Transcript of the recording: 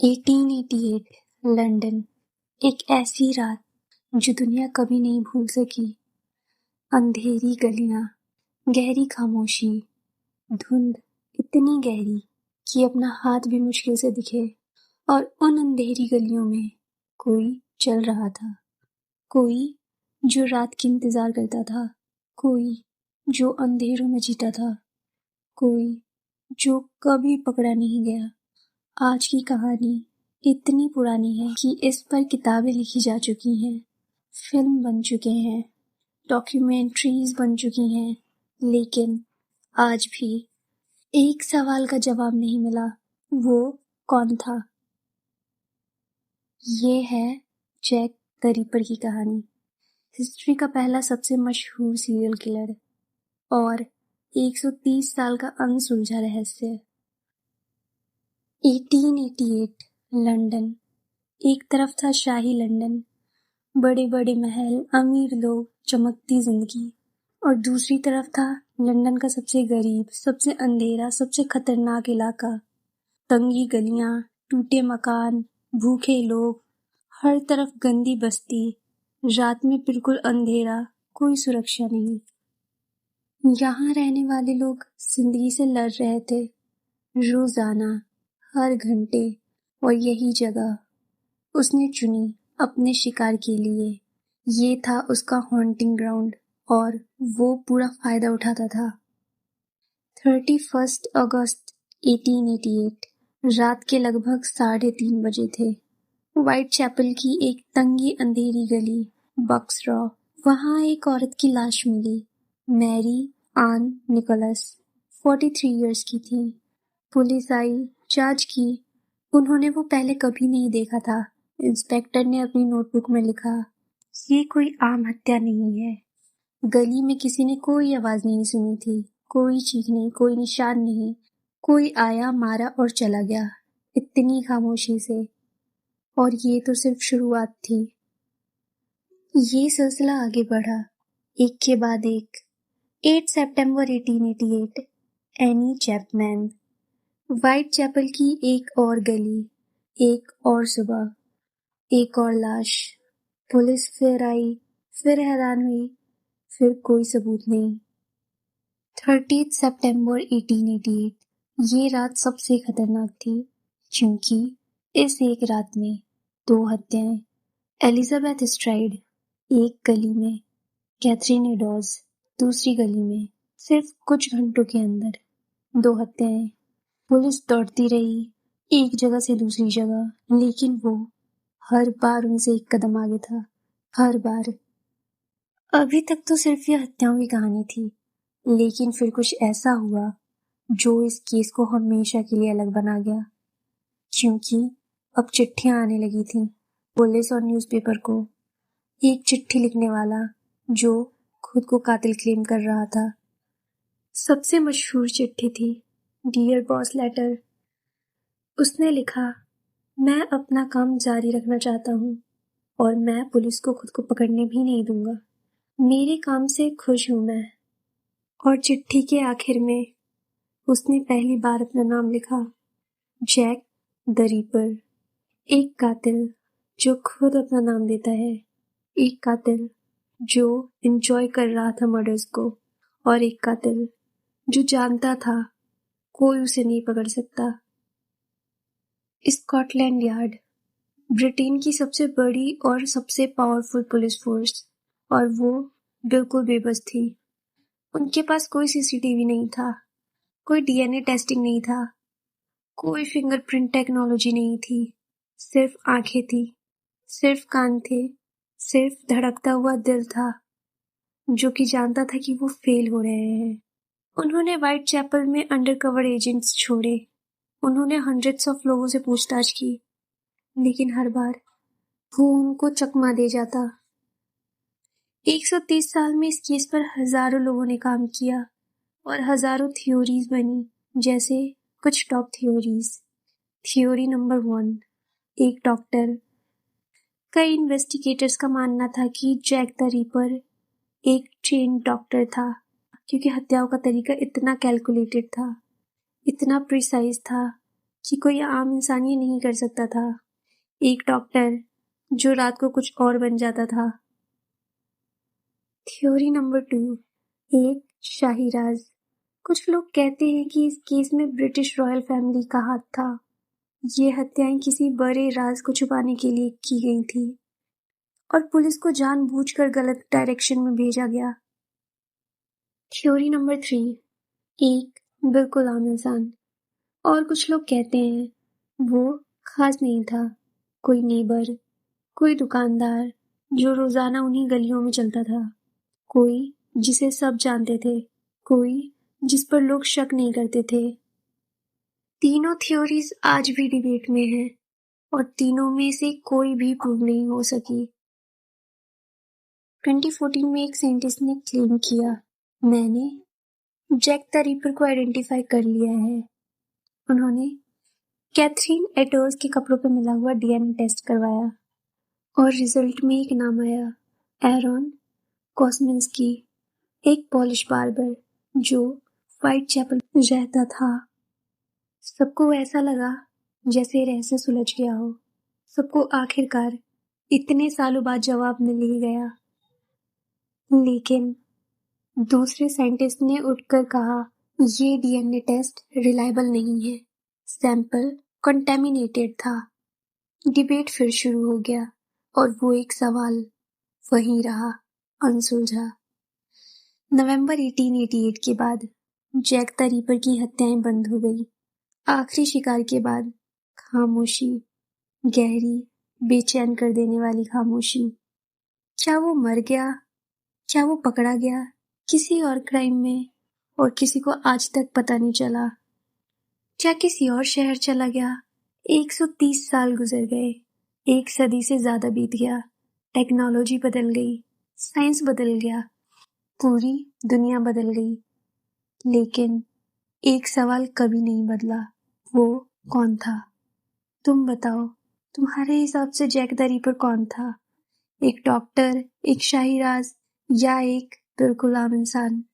1888 London. एक ऐसी रात जो दुनिया कभी नहीं भूल सकी। अंधेरी गलियां, गहरी खामोशी, धुंध इतनी गहरी कि अपना हाथ भी मुश्किल से दिखे। और उन अंधेरी गलियों में कोई चल रहा था, कोई जो रात की इंतजार करता था, कोई जो अंधेरों में जीता था, कोई जो कभी पकड़ा नहीं गया। आज की कहानी इतनी पुरानी है कि इस पर किताबें लिखी जा चुकी हैं, फिल्म बन चुके हैं, डॉक्यूमेंट्रीज बन चुकी हैं, लेकिन आज भी एक सवाल का जवाब नहीं मिला, वो कौन था? ये है जैक द रिपर की कहानी। हिस्ट्री का पहला सबसे मशहूर सीरियल किलर और 130 साल का अनसुलझा रहस्य। 1888 लंदन। एक तरफ था शाही लंदन, बड़े बड़े महल, अमीर लोग, चमकती जिंदगी, और दूसरी तरफ था लंदन का सबसे गरीब, सबसे अंधेरा, सबसे खतरनाक इलाका। तंगी गलियां, टूटे मकान, भूखे लोग, हर तरफ गंदी बस्ती, रात में बिल्कुल अंधेरा, कोई सुरक्षा नहीं। यहाँ रहने वाले लोग जिंदगी से लड़ रहे थे, रोजाना, हर घंटे, और यही जगह उसने चुनी अपने शिकार के लिए। ये था उसका हॉन्टिंग ग्राउंड और वो पूरा फायदा उठाता था। 31 अगस्त 1888 रात के लगभग 3:30 बजे थे। व्हाइट चैपल की एक तंगी अंधेरी गली, बक्स रॉ। वहां एक औरत की लाश मिली, मैरी आन निकोलस, 43 इयर्स की थी। पुलिस आई, जांच की। उन्होंने वो पहले कभी नहीं देखा था। इंस्पेक्टर ने अपनी नोटबुक में लिखा, ये कोई आम हत्या नहीं है। गली में किसी ने कोई आवाज नहीं सुनी थी, कोई चीख नहीं, कोई निशान नहीं। कोई आया, मारा और चला गया, इतनी खामोशी से। और ये तो सिर्फ शुरुआत थी। ये सिलसिला आगे बढ़ा, एक के बाद एक। 8 सितंबर 1888 एनी चैपमैन। व्हाइट चैपल की एक और गली, एक और सुबह, एक और लाश। पुलिस फिर आई, फिर हैरान हुई, फिर कोई सबूत नहीं। 30 सितंबर 1888 ये रात सबसे खतरनाक थी, क्योंकि इस एक रात में 2 हत्याएं। एलिजाबेथ स्ट्राइड एक गली में, कैथरीन एडोज दूसरी गली में। सिर्फ कुछ घंटों के अंदर 2 हत्याएं। पुलिस दौड़ती रही, एक जगह से दूसरी जगह, लेकिन वो हर बार उनसे एक कदम आगे था, हर बार। अभी तक तो सिर्फ ये हत्याओं की कहानी थी, लेकिन फिर कुछ ऐसा हुआ जो इस केस को हमेशा के लिए अलग बना गया। क्योंकि अब चिट्ठियां आने लगी थीं, पुलिस और न्यूज़पेपर को। एक चिट्ठी लिखने वाला जो खुद को कातिल क्लेम कर रहा था। सबसे मशहूर चिट्ठी थी डियर बॉस लेटर। उसने लिखा, मैं अपना काम जारी रखना चाहता हूँ और मैं पुलिस को खुद को पकड़ने भी नहीं दूंगा। मेरे काम से खुश हूँ मैं। और चिट्ठी के आखिर में उसने पहली बार अपना नाम लिखा, जैक द रिपर। एक कातिल जो खुद अपना नाम देता है, एक कातिल जो एंजॉय कर रहा था मर्डर्स को, और एक कातिल जो जानता था कोई उसे नहीं पकड़ सकता। स्कॉटलैंड यार्ड, ब्रिटेन की सबसे बड़ी और सबसे पावरफुल पुलिस फोर्स, और वो बिल्कुल बेबस थी। उनके पास कोई सीसीटीवी नहीं था, कोई डीएनए टेस्टिंग नहीं था, कोई फिंगरप्रिंट टेक्नोलॉजी नहीं थी। सिर्फ आंखें थी, सिर्फ कान थे, सिर्फ धड़कता हुआ दिल था जो कि जानता था कि वो फेल हो रहे हैं। उन्होंने व्हाइट चैपल में अंडरकवर एजेंट्स छोड़े, उन्होंने हंड्रेड्स ऑफ लोगों से पूछताछ की, लेकिन हर बार वो उनको चकमा दे जाता। 130 साल में इस केस पर हजारों लोगों ने काम किया और हजारों थ्योरीज बनी, जैसे कुछ टॉप थ्योरीज। थ्योरी नंबर 1, एक डॉक्टर। कई इन्वेस्टिगेटर्स का मानना था कि जैक द रिपर एक ट्रेन डॉक्टर था, क्योंकि हत्याओं का तरीका इतना कैलकुलेटेड था, इतना प्रिसाइज था कि कोई आम इंसान ये नहीं कर सकता था। एक डॉक्टर जो रात को कुछ और बन जाता था। थ्योरी नंबर 2, एक शाही राज। कुछ लोग कहते हैं कि इस केस में ब्रिटिश रॉयल फैमिली का हाथ था। ये हत्याएं किसी बड़े राज को छुपाने के लिए की गई थी और पुलिस को जानबूझकर गलत डायरेक्शन में भेजा गया। थ्योरी नंबर 3, एक बिल्कुल आम इंसान। और कुछ लोग कहते हैं वो खास नहीं था, कोई नेबर, कोई दुकानदार जो रोजाना उन्हीं गलियों में चलता था, कोई जिसे सब जानते थे, कोई जिस पर लोग शक नहीं करते थे। तीनों थ्योरीज आज भी डिबेट में हैं और तीनों में से कोई भी प्रूव नहीं हो सकी। 2014 में एक साइंटिस्ट ने क्लेम किया, मैंने जैक द रिपर को आइडेंटिफाई कर लिया है। उन्होंने कैथरीन एटोस के कपड़ों पर मिला हुआ डीएनए टेस्ट करवाया और रिजल्ट में एक नाम आया, एरॉन कोसमिंस्की, एक पॉलिश बार्बर जो व्हाइट चैपल रहता था। सबको ऐसा लगा जैसे रहस्य सुलझ गया हो। सबको आखिरकार इतने सालों बाद जवाब मिल ही गया। लेकिन दूसरे साइंटिस्ट ने उठकर कहा, ये डीएनए टेस्ट रिलायबल नहीं है, सैंपल कंटेमिनेटेड था। डिबेट फिर शुरू हो गया और वो एक सवाल वहीं रहा, अनसुलझा। नवंबर 1888 के बाद जैक द रिपर की हत्याएं बंद हो गई। आखिरी शिकार के बाद खामोशी, गहरी, बेचैन कर देने वाली खामोशी। क्या वो मर गया? क्या वो पकड़ा गया किसी और क्राइम में और किसी को आज तक पता नहीं चला? क्या किसी और शहर चला गया? 130 साल गुजर गए, एक सदी से ज्यादा बीत गया। टेक्नोलॉजी बदल गई, साइंस बदल गया, पूरी दुनिया बदल गई, लेकिन एक सवाल कभी नहीं बदला, वो कौन था? तुम बताओ, तुम्हारे हिसाब से जैक द रिपर कौन था? एक डॉक्टर, एक शाही राज या एक बिल्कुल आम इंसान?